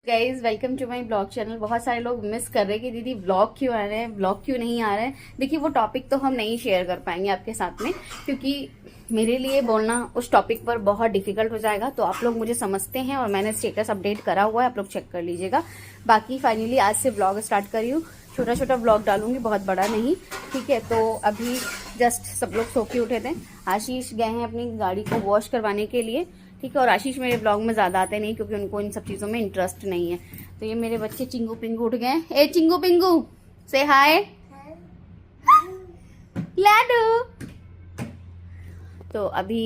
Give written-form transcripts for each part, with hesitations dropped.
Guys welcome to my blog channel. बहुत सारे लोग मिस कर रहे हैं कि दीदी ब्लॉग क्यों आ रहे हैं, ब्लॉग क्यों नहीं आ रहे हैं। देखिए वो टॉपिक तो हम नहीं शेयर कर पाएंगे आपके साथ में, क्योंकि मेरे लिए बोलना उस टॉपिक पर बहुत डिफिकल्ट हो जाएगा। तो आप लोग मुझे समझते हैं और मैंने स्टेटस अपडेट करा हुआ है, आप लोग चेक कर लीजिएगा। बाकी फाइनली आज से ब्लॉग स्टार्ट कर रही हूँ, छोटा छोटा ब्लॉग डालूंगी, बहुत बड़ा नहीं, ठीक है। तो अभी जस्ट सब लोग सो के उठे थे। आशीष गए हैं अपनी गाड़ी को वॉश करवाने के लिए, ठीक है। और आशीष मेरे ब्लॉग में ज्यादा आते नहीं क्योंकि उनको इन सब चीजों में इंटरेस्ट नहीं है। तो ये मेरे बच्चे चिंगू पिंगू उठ गए। ए चिंगू पिंगू से हाय लाडू। तो अभी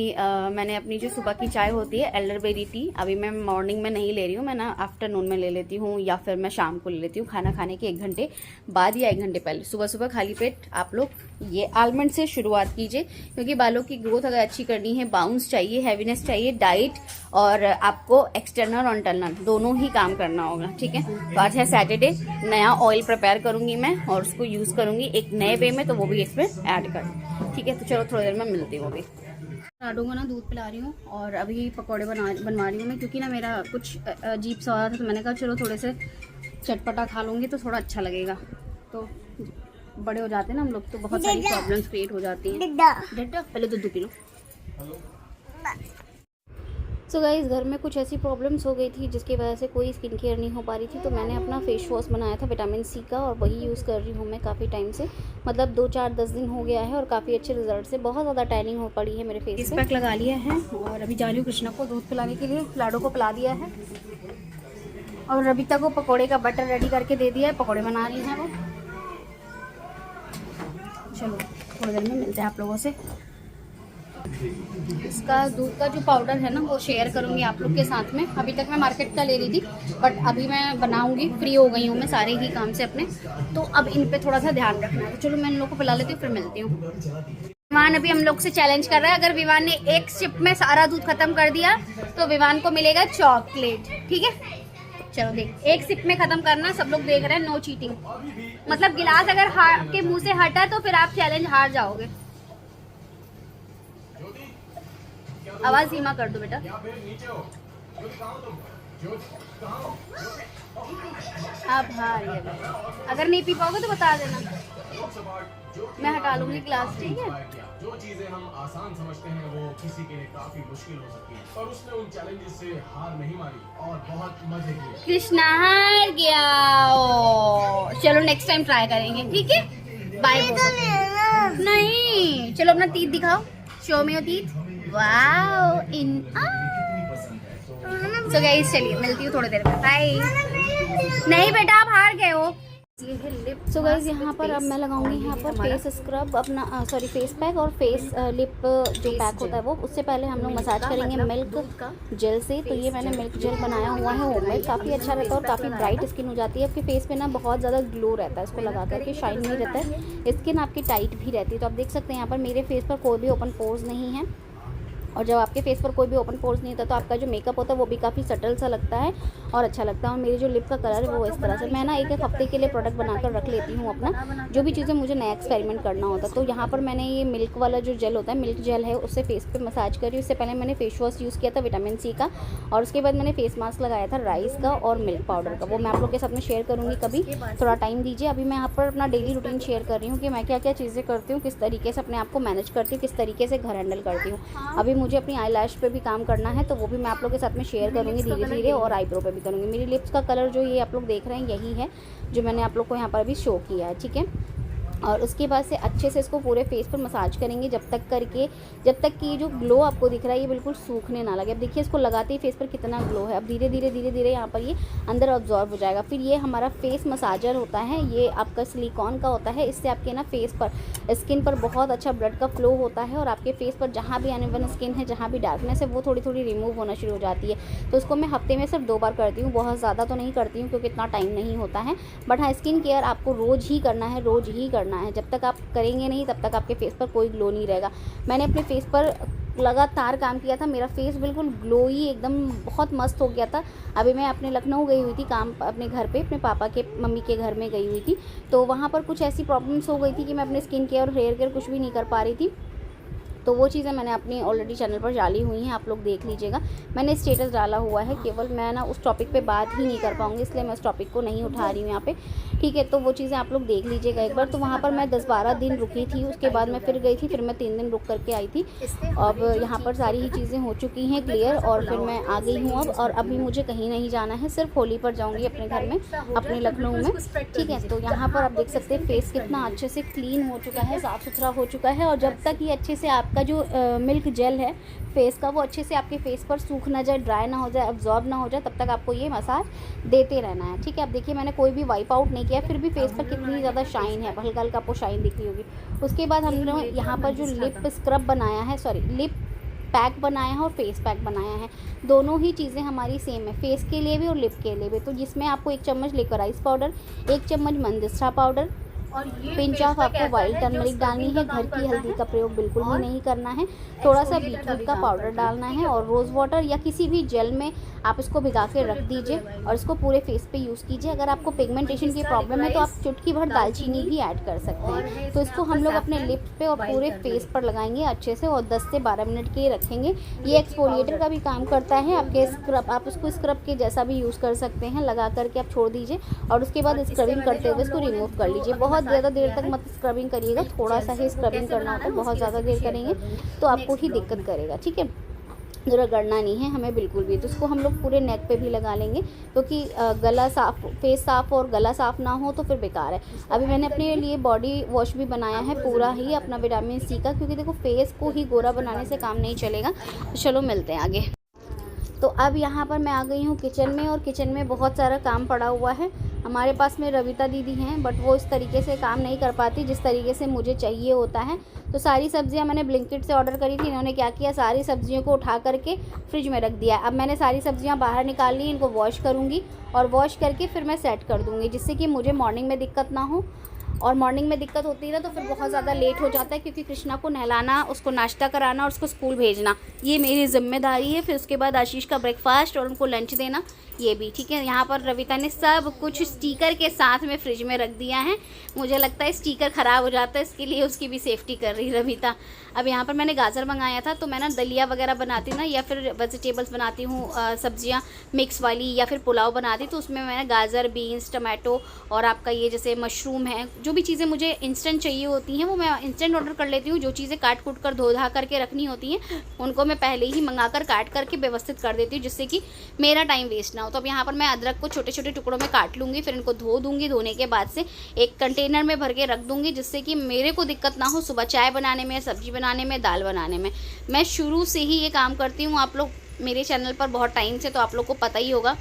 मैंने अपनी जो सुबह की चाय होती है एल्डरबेरी टी, अभी मैं मॉर्निंग में नहीं ले रही हूँ, मैं ना आफ्टरनून में ले लेती हूँ या फिर मैं शाम को ले लेती हूँ, खाना खाने के 1 घंटे बाद या 1 घंटे पहले। सुबह सुबह खाली पेट आप लोग ये आलमंड से शुरुआत कीजिए, क्योंकि बालों की ग्रोथ अगर अच्छी करनी है, बाउंस चाहिए, हैवीनेस चाहिए, डाइट और आपको एक्सटर्नल और इंटरनल दोनों ही काम करना होगा, ठीक है। तो आज है सैटरडे, नया ऑयल प्रिपेयर करूंगी मैं और उसको यूज करूंगी एक नए वे में, तो वो भी इसमें ऐड कर, ठीक है। तो चलो थोड़ी देर में मिलती हूँ। अभी लाडू को ना दूध पिला रही हूँ और अभी पकौड़े बनवा रही हूँ मैं, क्योंकि ना मेरा कुछ अजीब सा हो रहा था, तो मैंने कहा चलो थोड़े से चटपटा खा लूँगी तो थोड़ा अच्छा लगेगा। तो बड़े हो जाते हैं ना हम लोग तो बहुत सारी प्रॉब्लम्स क्रिएट हो जाती हैं। डड्डा पहले दूध पी लो। सो गाइस घर में कुछ ऐसी प्रॉब्लम्स हो गई थी जिसकी वजह से कोई स्किन केयर नहीं हो पा रही थी, तो मैंने अपना फेस वॉश बनाया था विटामिन सी का और वही यूज़ कर रही हूँ मैं काफ़ी टाइम से, मतलब 2-4-10 दिन हो गया है और काफ़ी अच्छे रिजल्ट से। बहुत ज़्यादा टैनिंग हो पड़ी है मेरे फेस पे। पैक लगा लिया है और अभी जा रही हूँ कृष्णा को दूध पिलाने के लिए। लाडो को पिला दिया है और रबिता को पकौड़े का बटर रेडी करके दे दिया है, पकौड़े बना रही हैं वो। चलो थोड़ी देर में मिलते हैं आप लोगों से। इसका दूध का जो पाउडर है ना वो शेयर करूंगी आप लोग के साथ में। अभी तक मैं मार्केट का ले रही थी, बट अभी मैं बनाऊंगी, फ्री हो गई हूँ मैं सारे ही काम से अपने, तो अब इन पे थोड़ा सा ध्यान रखना है। तो चलो मैं इन लोग को पिला लेती हूँ, फिर मिलती हूँ। विवान अभी हम लोग से चैलेंज कर रहा है, अगर विवान ने एक सिप में सारा दूध खत्म कर दिया तो विवान को मिलेगा चॉकलेट, ठीक है। चलो देख, एक सिप में खत्म करना, सब लोग देख रहे हैं, नो चीटिंग। मतलब गिलास अगर आपके मुंह से हटा तो फिर आप चैलेंज हार जाओगे। आवाज धीमा कर दो बेटा। आप हार गए, अगर नहीं पी पाओगे तो बता देना, मैं हटा लूंगी क्लास, ठीक है। जो चीजें हम आसान समझते हैं वो किसी के लिए काफी मुश्किल हो सकती है, और उसने उन चैलेंजेस से हार नहीं मानी और बहुत मजे किए। कृष्णा हार गया। चलो नेक्स्ट टाइम ट्राई करेंगे, ठीक है। बाय बोलो। नहीं चलो अपना तीत दिखाओ, शो में हो तीत। वाओ इन सो गाइस चलिए मिलती हूँ थोड़ी देर में, बाय। नहीं बेटा आप हार गए हो। सो गाइस यहाँ पर अब मैं लगाऊंगी यहाँ पर फेस स्क्रब अपना, सॉरी फेस पैक और फेस लिप जो पैक होता है वो। उससे पहले हम लोग मसाज करेंगे मिल्क जेल से। तो ये मैंने मिल्क जेल बनाया हुआ है होममेड, काफ़ी अच्छा रहता है और काफ़ी ब्राइट स्किन हो जाती है आपके फेस पे ना, बहुत ज़्यादा ग्लो रहता है इसको लगा करके, शाइन नहीं रहता है, स्किन आपकी टाइट भी रहती है। तो आप देख सकते हैं यहाँ पर मेरे फेस पर कोई भी ओपन पोर्स नहीं है, और जब आपके फेस पर कोई भी ओपन पोर्स नहीं होता तो आपका जो मेकअप होता है वो भी काफ़ी सटल सा लगता है और अच्छा लगता है। और मेरी जो लिप का कलर है वो इस तरह से, मैं ना एक हफ्ते के लिए प्रोडक्ट बनाकर रख लेती हूँ अपना, जो भी चीज़ें मुझे नया एक्सपेरिमेंट करना होता है। तो यहाँ पर मैंने ये मिल्क वाला जो जेल होता है, मिल्क जेल है, उससे फेस पे मसाज करी। उससे पहले मैंने फेस वॉश यूज़ किया था विटामिन सी का, और उसके बाद मैंने फेस मास्क लगाया था राइस का और मिल्क पाउडर का, वो मैं आप लोग के साथ में शेयर करूँगी कभी, थोड़ा टाइम दीजिए। अभी मैं यहाँ पर अपना डेली रूटीन शेयर कर रही हूँ कि मैं क्या क्या चीज़ें करती हूँ, किस तरीके से अपने आप को मैनेज करती हूँ, किस तरीके से घर हैंडल करती हूँ। अभी मुझे अपनी आई लैश पे भी काम करना है, तो वो भी मैं आप लोग के साथ में शेयर करूंगी धीरे धीरे, और आईब्रो पे भी करूंगी। मेरी लिप्स का कलर जो ये आप लोग देख रहे हैं यही है जो मैंने आप लोग को यहाँ पर अभी शो किया है, ठीक है। और उसके बाद से अच्छे से इसको पूरे फेस पर मसाज करेंगे जब तक कि ये जो ग्लो आपको दिख रहा है ये बिल्कुल सूखने ना लगे। अब देखिए इसको लगाते ही फेस पर कितना ग्लो है। अब धीरे धीरे यहाँ पर ये अंदर ऑब्जॉर्व हो जाएगा। फिर ये हमारा फेस मसाजर होता है, ये आपका सिलिकॉन का होता है, इससे आपके ना फेस पर स्किन पर बहुत अच्छा ब्लड का फ्लो होता है और आपके फेस पर जहाँ भी अनइवन स्किन है, जहाँ भी डार्कनेस है, वो थोड़ी थोड़ी रिमूव होना शुरू हो जाती है। तो उसको मैं हफ्ते में सिर्फ 2 बार करती हूँ, बहुत ज़्यादा तो नहीं करती हूँ क्योंकि इतना टाइम नहीं होता है। बट हाँ, स्किन केयर आपको रोज़ ही करना है, रोज़ ही करना है। जब तक आप करेंगे नहीं तब तक आपके फेस पर कोई ग्लो नहीं रहेगा। मैंने अपने फेस पर लगातार काम किया था, मेरा फेस बिल्कुल ग्लोई एकदम बहुत मस्त हो गया था। अभी मैं अपने लखनऊ गई हुई थी काम, अपने घर पे अपने पापा के मम्मी के घर में गई हुई थी, तो वहाँ पर कुछ ऐसी प्रॉब्लम्स हो गई थी कि मैं अपने स्किन केयर और हेयर केयर कुछ भी नहीं कर पा रही थी। तो वो चीज़ें मैंने अपनी ऑलरेडी चैनल पर डाली हुई हैं, आप लोग देख लीजिएगा। मैंने स्टेटस डाला हुआ है, केवल मैं ना उस टॉपिक पे बात ही नहीं कर पाऊँगी, इसलिए मैं उस टॉपिक को नहीं उठा रही हूँ यहाँ पे, ठीक है। तो वो चीज़ें आप लोग देख लीजिएगा एक बार। तो वहाँ पर मैं 10-12 दिन रुकी थी, उसके बाद मैं फिर गई थी, फिर मैं 3 दिन रुक करके आई थी। अब यहाँ पर सारी ही चीज़ें हो चुकी हैं क्लियर, और फिर मैं आ गई हूँ अब। और अभी मुझे कहीं नहीं जाना है, सिर्फ होली पर जाऊँगी अपने घर में, अपने लखनऊ में, ठीक है। तो यहाँ पर आप देख सकते हैं फेस कितना अच्छे से क्लीन हो चुका है, साफ़ सुथरा हो चुका है। और जब तक ये अच्छे से आपका जो मिल्क जेल है फेस का, वो अच्छे से आपके फेस पर सूख ना जाए, ड्राई ना हो जाए, अब्जॉर्ब ना हो जाए, तब तक आपको ये मसाज देते रहना है, ठीक है। अब देखिए मैंने कोई भी वाइप आउट नहीं किया, फिर भी फेस पर कितनी ज़्यादा शाइन है, हल्का हल्का आपको शाइन दिख रही होगी। उसके बाद हमने यहाँ पर जो लिप स्क्रब बनाया है, सॉरी लिप पैक बनाया है और फेस पैक बनाया है, दोनों ही चीज़ें हमारी सेम है, फेस के लिए भी और लिप के लिए भी। तो जिसमें आपको 1 चम्मच लिक्विराइज पाउडर, 1 चम्मच मंजिस्ट्रा पाउडर, पिंच ऑफ आपको वाइल्ड टर्मरिक डालनी है, घर की हल्दी का प्रयोग बिल्कुल भी नहीं करना है, थोड़ा सा बीटरूट का पाउडर डालना है, और रोज़ वाटर या किसी भी जेल में आप इसको भिगा के रख दीजिए और इसको पूरे फेस पे यूज़ कीजिए। अगर आपको पिगमेंटेशन की प्रॉब्लम है तो आप चुटकी भर दालचीनी भी ऐड कर सकते हैं। तो इसको हम लोग अपने लिप्स पे और पूरे फेस पर लगाएंगे अच्छे से, और 10 से 12 मिनट के लिए रखेंगे। ये एक्सफोलिएटर का भी काम करता है, आपके स्क्रब, आप उसको स्क्रब के जैसा भी यूज़ कर सकते हैं, लगा करके आप छोड़ दीजिए और उसके बाद स्क्रबिंग करते हुए इसको रिमूव कर लीजिए। बहुत ज़्यादा देर तक मत स्क्रबिंग करिएगा, थोड़ा सा ही स्क्रबिंग करना होता है, बहुत ज़्यादा देर करेंगे तो आपको ही दिक्कत करेगा, ठीक है। रगड़ना नहीं है हमें बिल्कुल भी। तो इसको हम लोग पूरे नेक पे भी लगा लेंगे, क्योंकि गला साफ़, फेस साफ़ और गला साफ़ ना हो तो फिर बेकार है। अभी मैंने अपने लिए बॉडी वॉश भी बनाया है पूरा ही अपना विटामिन सी का, क्योंकि देखो फेस को ही गोरा बनाने से काम नहीं चलेगा। तो चलो मिलते हैं आगे। तो अब यहाँ पर मैं आ गई हूँ किचन में, और किचन में बहुत सारा काम पड़ा हुआ है। हमारे पास में रविता दीदी हैं, बट वो इस तरीके से काम नहीं कर पाती जिस तरीके से मुझे चाहिए होता है। तो सारी सब्जियां मैंने ब्लिंकिट से ऑर्डर करी थी, इन्होंने क्या किया, सारी सब्जियों को उठा करके फ्रिज में रख दिया। अब मैंने सारी सब्जियां बाहर निकाल ली, इनको वॉश करूँगी और वॉश करके फिर मैं सेट कर दूँगी, जिससे कि मुझे मॉर्निंग में दिक्कत ना हो। और मॉर्निंग में दिक्कत होती है ना तो फिर बहुत ज़्यादा लेट हो जाता है, क्योंकि कृष्णा को नहलाना, उसको नाश्ता कराना और उसको स्कूल भेजना, ये मेरी जिम्मेदारी है। फिर उसके बाद आशीष का ब्रेकफास्ट और उनको लंच देना, ये भी, ठीक है। यहाँ पर रविता ने सब कुछ स्टिकर के साथ में फ्रिज में रख दिया है। मुझे लगता है स्टिकर ख़राब हो जाता है, इसके लिए उसकी भी सेफ्टी कर रही रविता। अब यहाँ पर मैंने गाजर मंगाया था, तो मैं ना दलिया वगैरह बनाती हूँ ना, या फिर वेजिटेबल्स बनाती हूँ, सब्जियाँ मिक्स वाली, या फिर पुलाव बनाती, तो उसमें मैंने गाजर, बीन्स, टमाटो और आपका ये जैसे मशरूम है, जो भी चीज़ें मुझे इंस्टेंट चाहिए होती हैं वो मैं इंस्टेंट ऑर्डर कर लेती हूँ। जो चीज़ें काट कूट कर धो धा करके रखनी होती हैं उनको मैं पहले ही मंगा कर काट करके व्यवस्थित कर देती हूँ, जिससे कि मेरा टाइम वेस्ट ना हो। तो अब यहाँ पर मैं अदरक को छोटे छोटे टुकड़ों में काट लूँगी, फिर इनको धो दूँगी, धोने के बाद से एक कंटेनर में भर के रख दूँगी, जिससे कि मेरे को दिक्कत ना हो सुबह चाय बनाने में, सब्जी बनाने में, दाल बनाने में। मैं शुरू से ही ये काम करती हूँ, आप लोग मेरे चैनल पर बहुत टाइम से, तो आप लोग को पता ही होगा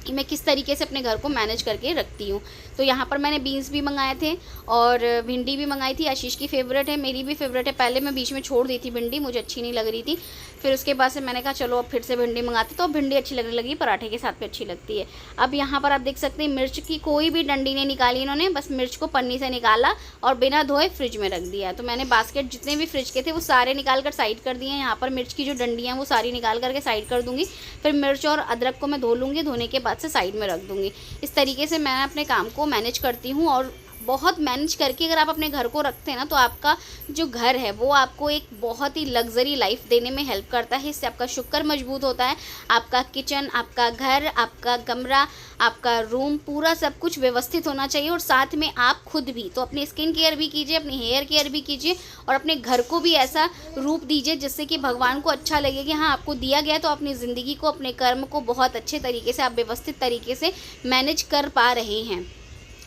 कि मैं किस तरीके से अपने घर को मैनेज करके रखती हूँ। तो यहाँ पर मैंने बीन्स भी मंगाए थे और भिंडी भी मंगाई थी। आशीष की फेवरेट है, मेरी भी फेवरेट है। पहले मैं बीच में छोड़ दी थी भिंडी, मुझे अच्छी नहीं लग रही थी, फिर उसके बाद से मैंने कहा चलो अब फिर से भिंडी मंगाती, तो अब भिंडी अच्छी लगने लगी, पराठे के साथ भी अच्छी लगती है। अब यहाँ पर आप देख सकते हैं मिर्च की कोई भी डंडी नहीं निकाली इन्होंने, बस मिर्च को पन्नी से निकाला और बिना धोए फ्रिज में रख दिया। तो मैंने बास्केट जितने भी फ्रिज के थे वो सारे निकाल कर साइड कर दिए। यहाँ पर मिर्च की जो डंडियाँ वो सारी निकाल करके साइड कर दूँगी, फिर मिर्च और अदरक को मैं धो लूँगी, धोने के बाद से साइड में रख दूँगी। इस तरीके से मैं अपने काम को मैनेज करती हूँ, और बहुत मैनेज करके अगर आप अपने घर को रखते हैं ना, तो आपका जो घर है वो आपको एक बहुत ही लग्जरी लाइफ देने में हेल्प करता है। इससे आपका शुक्र मजबूत होता है। आपका किचन, आपका घर, आपका कमरा, आपका रूम, पूरा सब कुछ व्यवस्थित होना चाहिए। और साथ में आप खुद भी तो अपनी स्किन केयर भी कीजिए, अपनी हेयर केयर भी कीजिए, और अपने घर को भी ऐसा रूप दीजिए जिससे कि भगवान को अच्छा लगे कि हाँ आपको दिया गया, तो अपनी ज़िंदगी को, अपने कर्म को बहुत अच्छे तरीके से आप व्यवस्थित तरीके से मैनेज कर पा रहे हैं।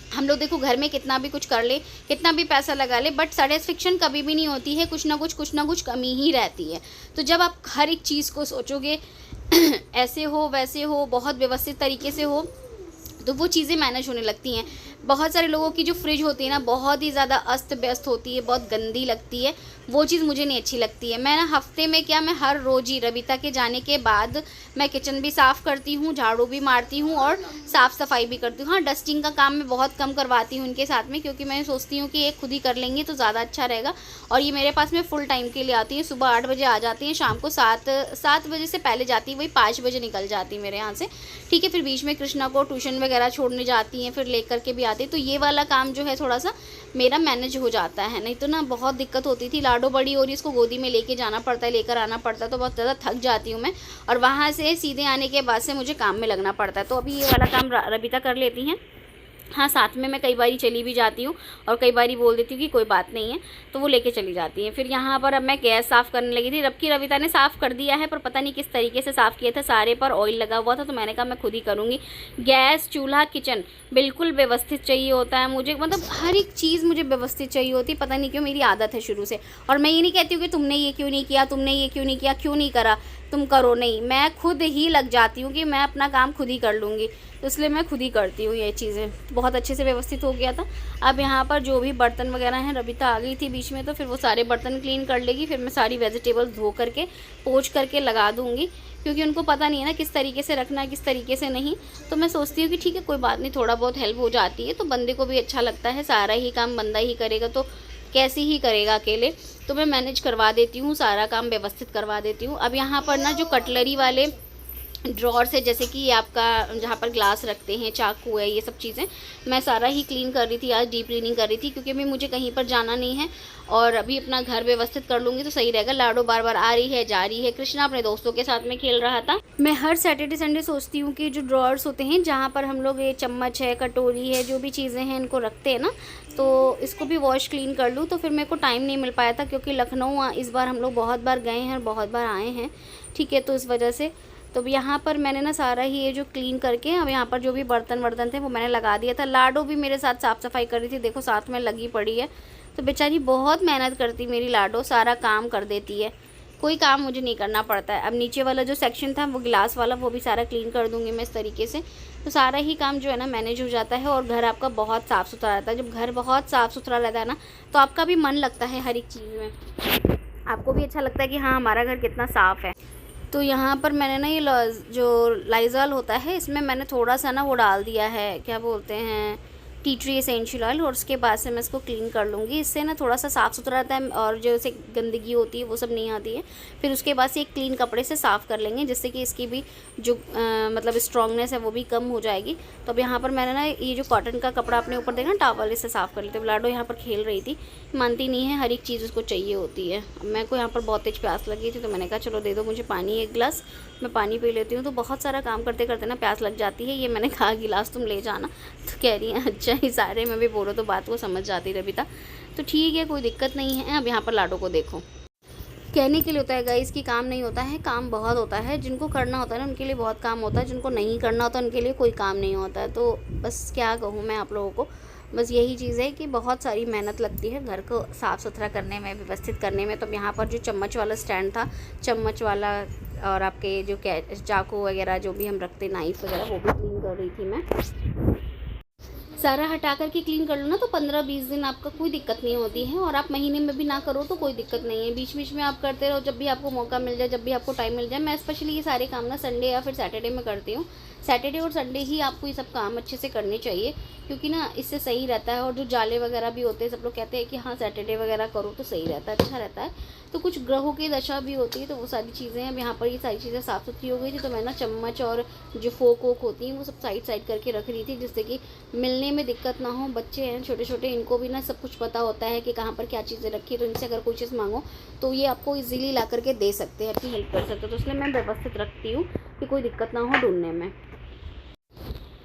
हम लोग देखो घर में कितना भी कुछ कर ले, कितना भी पैसा लगा ले, बट सेटिस्फेक्शन कभी भी नहीं होती है, कुछ ना कुछ कमी ही रहती है। तो जब आप हर एक चीज़ को सोचोगे ऐसे हो वैसे हो, बहुत व्यवस्थित तरीके से हो, तो वो चीज़ें मैनेज होने लगती हैं। बहुत सारे लोगों की जो फ्रिज होती है ना बहुत ही ज़्यादा अस्त व्यस्त होती है, बहुत गंदी लगती है, वो चीज़ मुझे नहीं अच्छी लगती है। मैं ना हफ्ते में क्या, मैं हर रोज़ ही रविता के जाने के बाद मैं किचन भी साफ़ करती हूँ, झाड़ू भी मारती हूँ और साफ़ सफाई भी करती हूँ। हाँ, डस्टिंग का काम मैं बहुत कम करवाती हूँ उनके साथ में, क्योंकि मैं सोचती हूँ कि ये खुद ही कर लेंगे तो ज़्यादा अच्छा रहेगा। और ये मेरे पास में फुल टाइम के लिए आती हैं, सुबह 8 बजे आ जाती हैं, शाम को 7 बजे से पहले जाती है, वही 5 बजे निकल जाती है मेरे यहाँ से, ठीक है। फिर बीच में कृष्णा को ट्यूशन वगैरह छोड़ने जाती हैं, फिर लेकर के भी आ जाती, तो ये वाला काम जो है थोड़ा सा मेरा मैनेज हो जाता है। नहीं तो ना बहुत दिक्कत होती थी, लाडो बड़ी हो रही, इसको गोदी में लेके जाना पड़ता है, लेकर आना पड़ता है, तो बहुत ज़्यादा थक जाती हूँ मैं, और वहाँ से सीधे आने के बाद से मुझे काम में लगना पड़ता है। तो अभी ये वाला काम रबिता कर लेती हैं। हाँ, साथ में मैं कई बारी चली भी जाती हूँ और कई बारी बोल देती हूँ कि कोई बात नहीं है, तो वो लेके चली जाती हैं। फिर यहाँ पर अब मैं गैस साफ़ करने लगी थी, जबकि रविता ने साफ़ कर दिया है, पर पता नहीं किस तरीके से साफ़ किया था, सारे पर ऑयल लगा हुआ था, तो मैंने कहा मैं खुद ही करूँगी। गैस, चूल्हा, किचन बिल्कुल व्यवस्थित चाहिए होता है मुझे, मतलब हर एक चीज़ मुझे व्यवस्थित चाहिए होती है, पता नहीं क्यों मेरी आदत है शुरू से। और मैं ये नहीं कहती हूँ कि तुमने ये क्यों नहीं किया, तुमने ये क्यों नहीं किया, क्यों नहीं करा, तुम करो, नहीं, मैं खुद ही लग जाती हूँ कि मैं अपना काम खुद ही कर लूँगी, तो इसलिए मैं खुद ही करती हूँ ये चीज़ें। बहुत अच्छे से व्यवस्थित हो गया था। अब यहाँ पर जो भी बर्तन वगैरह हैं, रबिता आ गई थी बीच में, तो फिर वो सारे बर्तन क्लीन कर लेगी, फिर मैं सारी वेजिटेबल्स धो करके पोंछ करके लगा दूँगी, क्योंकि उनको पता नहीं है ना किस तरीके से रखना है, किस तरीके से नहीं। तो मैं सोचती हूँ कि ठीक है, कोई बात नहीं, थोड़ा बहुत हेल्प हो जाती है, तो बंदे को भी अच्छा लगता है, सारा ही काम बंदा ही करेगा तो कैसे ही करेगा अकेले, तो मैं मैनेज करवा देती हूँ, सारा काम व्यवस्थित करवा देती हूँ। अब यहाँ पर ना जो कटलरी वाले ड्रॉर्स है, जैसे कि ये आपका जहाँ पर ग्लास रखते हैं, चाकू है, ये सब चीज़ें मैं सारा ही क्लीन कर रही थी, आज डीप क्लीनिंग कर रही थी, क्योंकि अभी मुझे कहीं पर जाना नहीं है और अभी अपना घर व्यवस्थित कर लूँगी तो सही रहेगा। लाडो बार बार आ रही है, जा रही है, कृष्णा अपने दोस्तों के साथ में खेल रहा था। मैं हर सैटरडे संडे सोचती हूँ कि जो ड्रॉर्स होते हैं, जहाँ पर हम लोग ये चम्मच है, कटोरी है, जो भी चीज़ें हैं इनको रखते हैं ना, तो इसको भी वॉश क्लीन कर लूँ। तो फिर मेरे को टाइम नहीं मिल पाया था, क्योंकि लखनऊ इस बार हम लोग बहुत बार गए हैं और बहुत बार आए हैं, ठीक है, तो इस वजह से। तो यहाँ पर मैंने ना सारा ही ये जो क्लीन करके, अब यहाँ पर जो भी बर्तन वर्तन थे वो मैंने लगा दिया था। लाडो भी मेरे साथ साफ़ सफाई कर रही थी, देखो साथ में लगी पड़ी है, तो बेचारी बहुत मेहनत करती मेरी लाडो, सारा काम कर देती है, कोई काम मुझे नहीं करना पड़ता है। अब नीचे वाला जो सेक्शन था वो गिलास वाला, वो भी सारा क्लीन कर दूँगी मैं इस तरीके से, तो सारा ही काम जो है ना मैनेज हो जाता है, और घर आपका बहुत साफ़ सुथरा रहता है। जब घर बहुत साफ़ सुथरा रहता है ना, तो आपका भी मन लगता है हर एक चीज़ में, आपको भी अच्छा लगता है कि हाँ हमारा घर कितना साफ़ है। तो यहाँ पर मैंने ना ये जो लाइज़ॉल होता है, इसमें मैंने थोड़ा सा ना वो डाल दिया है, क्या बोलते हैं, टी ट्री एसेंशियल ऑयल, और उसके बाद से मैं इसको क्लीन कर लूँगी। इससे ना थोड़ा सा साफ़ सुथरा रहता है और जो से गंदगी होती है वो सब नहीं आती है। फिर उसके बाद से एक क्लीन कपड़े से साफ़ कर लेंगे, जिससे कि इसकी भी जो मतलब स्ट्रॉन्गनेस है वो भी कम हो जाएगी। तो अब यहाँ पर मैंने ना ये जो कॉटन का कपड़ा अपने ऊपर देखा टॉवल, इससे साफ़ कर लेते। लाडो यहाँ पर खेल रही थी, मानती नहीं है, हर एक चीज़ उसको चाहिए होती है। मेरे को यहाँ पर बहुत तेज़ प्यास लगी थी, तो मैंने कहा चलो दे दो मुझे पानी एक गिलास, मैं पानी पी लेती हूँ। तो बहुत सारा काम करते करते ना प्यास लग जाती है। ये मैंने कहा गिलास तुम ले जाना, तो कह रही है अच्छा ही सारे में भी बोलो तो बात को समझ जाती रबिता, तो ठीक है कोई दिक्कत नहीं है। अब यहाँ पर लाडो को देखो, कहने के लिए होता है गाइस कि काम नहीं होता है, काम बहुत होता है। जिनको करना होता है ना उनके लिए बहुत काम होता है, जिनको नहीं करना होता उनके लिए कोई काम नहीं होता है। तो बस क्या कहूँ मैं आप लोगों को, बस यही चीज़ है कि बहुत सारी मेहनत लगती है घर को साफ़ सुथरा करने में, व्यवस्थित करने में। तो यहाँ पर जो चम्मच वाला स्टैंड था, चम्मच वाला और आपके जो चाकू वगैरह जो भी हम रखते, नाइफ वगैरह, वो भी क्लीन कर रही थी मैं। सारा हटा करके क्लीन कर लो ना, तो 15-20 दिन आपका कोई दिक्कत नहीं होती है, और आप महीने में भी ना करो तो कोई दिक्कत नहीं है। बीच बीच में आप करते रहो, जब भी आपको मौका मिल जाए, जब भी आपको टाइम मिल जाए। मैं स्पेशली ये सारे काम ना संडे या फिर सैटरडे में करती हूँ। सैटरडे और संडे ही आपको ये सब काम अच्छे से करने चाहिए, क्योंकि ना इससे सही रहता है। और जो जाले वगैरह भी होते हैं, सब लोग कहते हैं कि हाँ सैटरडे वगैरह करो तो सही रहता है, अच्छा रहता है। तो कुछ ग्रहों की दशा भी होती है, तो वो सारी चीज़ें हैं। अब यहाँ पर ये सारी चीज़ें साफ़ सुथरी हो गई थी, तो मैं ना चम्मच और जो फोक वोक होती हैं वो सब साइड साइड करके रख रही थी, जिससे कि मिलने में दिक्कत ना हो। बच्चे हैं छोटे छोटे, इनको भी ना सब कुछ पता होता है कि कहाँ पर क्या चीज़ें रखी है, तो इनसे अगर कोई चीज़ मांगो तो ये आपको इजीली ला करके दे सकते हैं, आपकी हेल्प कर सकते हो। तो इसलिए मैं व्यवस्थित रखती हूँ कि कोई दिक्कत ना हो ढूंढने में।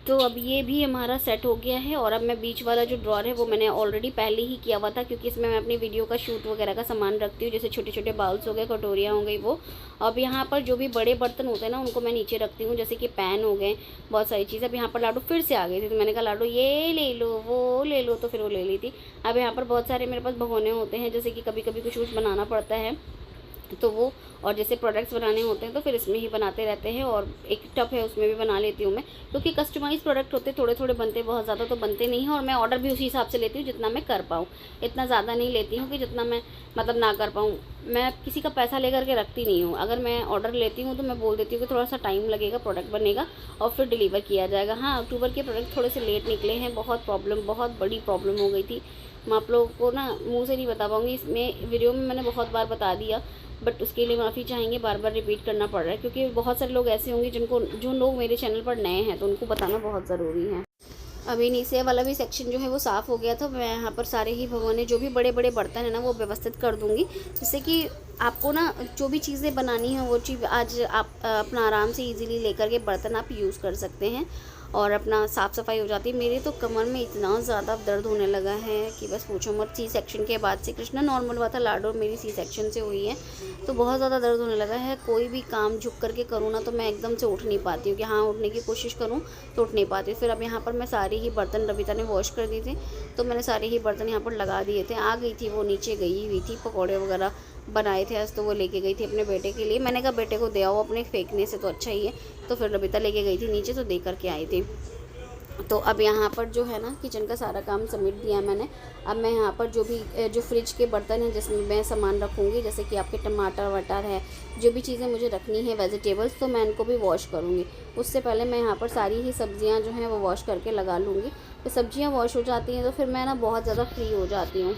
तो अब ये भी हमारा सेट हो गया है। और अब मैं बीच वाला जो ड्रॉर है वो मैंने ऑलरेडी पहले ही किया हुआ था, क्योंकि इसमें मैं अपनी वीडियो का शूट वगैरह का सामान रखती हूँ, जैसे छोटे छोटे बाउल्स हो गए, कटोरियाँ हो गई वो। अब यहाँ पर जो भी बड़े बर्तन होते हैं ना उनको मैं नीचे रखती हूँ, जैसे कि पैन हो गए, बहुत सारी चीज़। अब यहाँ पर लाडो फिर से आ गई थी, तो मैंने कहा लाडो ये ले लो, वो ले लो, तो फिर वो ले ली थी। अब यहाँ पर बहुत सारे मेरे पास भगोने होते हैं, जैसे कि कभी कभी कुछ बनाना पड़ता है तो वो, और जैसे प्रोडक्ट्स बनाने होते हैं तो फिर इसमें ही बनाते रहते हैं। और एक टप है उसमें भी बना लेती हूँ मैं, क्योंकि कस्टमाइज़ प्रोडक्ट होते थोड़े थोड़े बनते, बहुत ज़्यादा तो बनते नहीं हैं। और मैं ऑर्डर भी उसी हिसाब से लेती हूँ जितना मैं कर पाऊँ, इतना ज़्यादा नहीं लेती हूँ कि जितना मैं मतलब ना कर पाऊँ। मैं किसी का पैसा लेकर के रखती नहीं हूँ। अगर मैं ऑर्डर लेती हूँ तो मैं बोल देती हूँ कि थोड़ा सा टाइम लगेगा, प्रोडक्ट बनेगा और फिर डिलीवर किया जाएगा। हाँ, अक्टूबर के प्रोडक्ट थोड़े से लेट निकले हैं, बहुत बड़ी प्रॉब्लम हो गई थी। मैं आप लोगों को ना मुँह से नहीं बता पाऊँगी, इसमें वीडियो में मैंने बहुत बार बता दिया, बट उसके लिए माफ़ी चाहेंगे, बार बार रिपीट करना पड़ रहा है, क्योंकि बहुत सारे लोग ऐसे होंगे जो लोग मेरे चैनल पर नए हैं, तो उनको बताना बहुत ज़रूरी है। अभी नीचे वाला भी सेक्शन जो है वो साफ़ हो गया था। मैं यहाँ पर सारे ही भगोने जो भी बड़े बड़े बर्तन है ना वो व्यवस्थित कर दूँगी, जिससे कि आपको ना जो भी चीज़ें बनानी है वो चीज़ आज आप अपना आराम से इजीली लेकर के बर्तन आप यूज़ कर सकते हैं और अपना साफ़ सफाई हो जाती है। मेरे तो कमर में इतना ज़्यादा दर्द होने लगा है कि बस पूछो मत। सी सेक्शन के बाद से कृष्णा नॉर्मल हुआ था, लाडो मेरी सी सेक्शन से हुई है, तो बहुत ज़्यादा दर्द होने लगा है। कोई भी काम झुक करके करूँ ना तो मैं एकदम से उठ नहीं पाती हूँ, कि हाँ उठने की कोशिश करूँ तो उठ नहीं पाती। फिर अब यहाँ पर मैं सारे ही बर्तन रविता ने वॉश कर दिए थे, तो मैंने सारे ही बर्तन यहाँ पर लगा दिए थे। आ गई थी वो, नीचे गई हुई थी, पकौड़े वगैरह बनाए थे आज, तो वो लेके गई थी अपने बेटे के लिए। मैंने कहा बेटे को दे आओ, अपने फेंकने से तो अच्छा ही है। तो फिर रविता लेके गई थी नीचे, तो दे करके आई थी। तो अब यहाँ पर जो है ना किचन का सारा काम समेट दिया मैंने। अब मैं यहाँ पर जो भी जो फ्रिज के बर्तन हैं जिसमें मैं सामान रखूँगी, जैसे कि आपके टमाटर वटर है, जो भी चीज़ें मुझे रखनी है वेजिटेबल्स, तो मैं इनको भी वॉश करूँगी। उससे पहले मैं यहाँ पर सारी ही सब्ज़ियाँ जो हैं वो वॉश करके लगा लूँगी। तो सब्ज़ियाँ वॉश हो जाती हैं तो फिर मैं ना बहुत ज़्यादा फ्री हो जाती हूँ।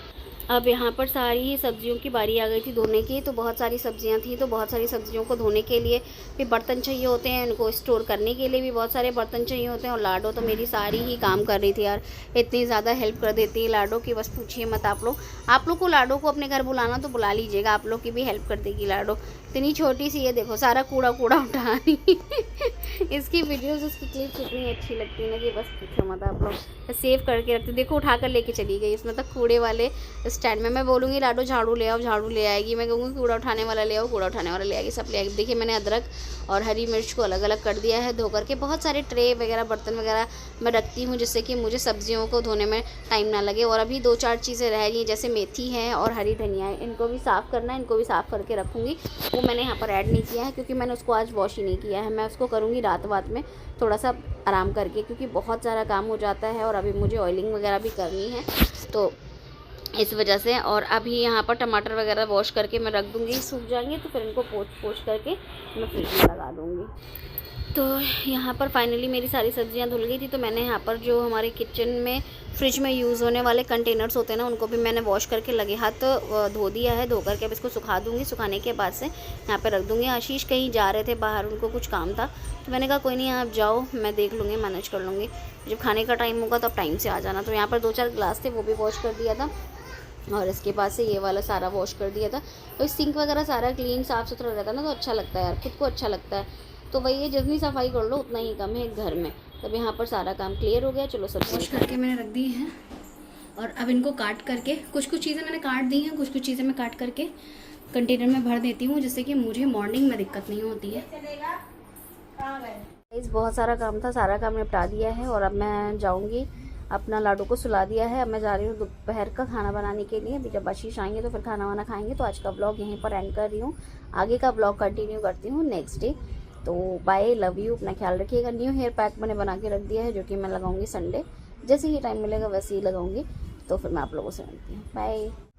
अब यहाँ पर सारी ही सब्जियों की बारी आ गई थी धोने की। तो बहुत सारी सब्जियाँ थी, तो बहुत सारी सब्जियों को धोने के लिए भी बर्तन चाहिए होते हैं, उनको स्टोर करने के लिए भी बहुत सारे बर्तन चाहिए होते हैं। और लाडो तो मेरी सारी ही काम कर रही थी यार, इतनी ज़्यादा हेल्प कर देती है लाडो की बस पूछिए मत। आप लोग को लाडो को अपने घर बुलाना तो बुला लीजिएगा, आप लोग की भी हेल्प कर देगी लाडो। इतनी छोटी सी है, देखो सारा कूड़ा उठा रही इसकी वीडियोज़, उसकी क्लिप्स इतनी अच्छी लगती है ना कि बस पूछो मत। आप लोग सेव करके रखती, देखो उठा कर लेके चली गई इसमें तक कूड़े वाले स्टैंड में। मैं बोलूँगी लाडो झाड़ू ले आओ, झाड़ू ले आएगी। मैं कहूँगी कूड़ा उठाने वाला ले आओ, कूड़ा उठाने वाला ले आएगी, सब ले आएगी। देखिए मैंने अदरक और हरी मिर्च को अलग अलग कर दिया है धो करके। बहुत सारे ट्रे वगैरह बर्तन वगैरह मैं रखती हूँ जिससे कि मुझे सब्जियों को धोने में टाइम ना लगे। और अभी 2-4 चीज़ें रह रही हैं, जैसे मेथी है और हरी धनिया है, इनको भी साफ़ करना है, इनको भी साफ़ करके रखूँगी। वो मैंने यहाँ पर ऐड नहीं किया है क्योंकि मैंने उसको आज वॉश ही नहीं किया है। मैं उसको करूँगी रात में थोड़ा सा आराम करके, क्योंकि बहुत सारा काम हो जाता है और अभी मुझे ऑयलिंग वगैरह भी करनी है, तो इस वजह से। और अभी यहाँ पर टमाटर वगैरह वॉश करके मैं रख दूँगी, सूख जाएंगे तो फिर इनको पोंछ करके मैं फ्रिज में लगा दूँगी। तो यहाँ पर फाइनली मेरी सारी सब्जियाँ धुल गई थी। तो मैंने यहाँ पर जो हमारे किचन में फ्रिज में यूज़ होने वाले कंटेनर्स होते हैं ना, उनको भी मैंने वॉश करके लगे हाथ धो दिया है। धो करके अब इसको सुखा दूँगी, सुखाने के बाद से यहाँ पर रख दूँगी। आशीष कहीं जा रहे थे बाहर, उनको कुछ काम था, तो मैंने कहा कोई नहीं आप जाओ, मैं देख लूँगी, मैनेज कर लूँगी। जब खाने का टाइम होगा तब टाइम से आ जाना। तो यहाँ पर 2-4 गिलास थे, वो भी वॉश कर दिया था। और इसके बाद से ये वाला सारा वॉश कर दिया था। तो सिंक वगैरह सारा क्लीन साफ़ सुथरा रहता है ना, तो अच्छा लगता है यार, खुद को अच्छा लगता है। तो वही है, जितनी सफाई कर लो उतना ही कम है घर में। तब यहाँ पर सारा काम क्लियर हो गया। चलो सब वॉश करके मैंने रख दी हैं और अब इनको काट करके, कुछ चीज़ें मैंने काट दी हैं, कुछ चीज़ें मैं काट करके कंटेनर में भर देती हूँ, जिससे कि मुझे मॉर्निंग में दिक्कत नहीं होती है। बहुत सारा काम था, सारा काम निपटा दिया है और अब मैं जाऊँगी, अपना लाडू को सुला दिया है। अब मैं जा रही हूँ दोपहर का खाना बनाने के लिए। अभी जब आशीष आएंगे तो फिर खाना वाना खाएंगे। तो आज का ब्लॉग यहीं पर एंड कर रही हूँ, आगे का ब्लॉग कंटिन्यू करती हूँ नेक्स्ट डे। तो बाय, लव यू, अपना ख्याल रखिएगा। न्यू हेयर पैक मैंने बना के रख दिया है, जो कि मैं लगाऊंगी संडे, जैसे ही टाइम मिलेगा वैसे ही लगाऊंगी। तो फिर मैं आप लोगों से मिलती हूँ, बाय।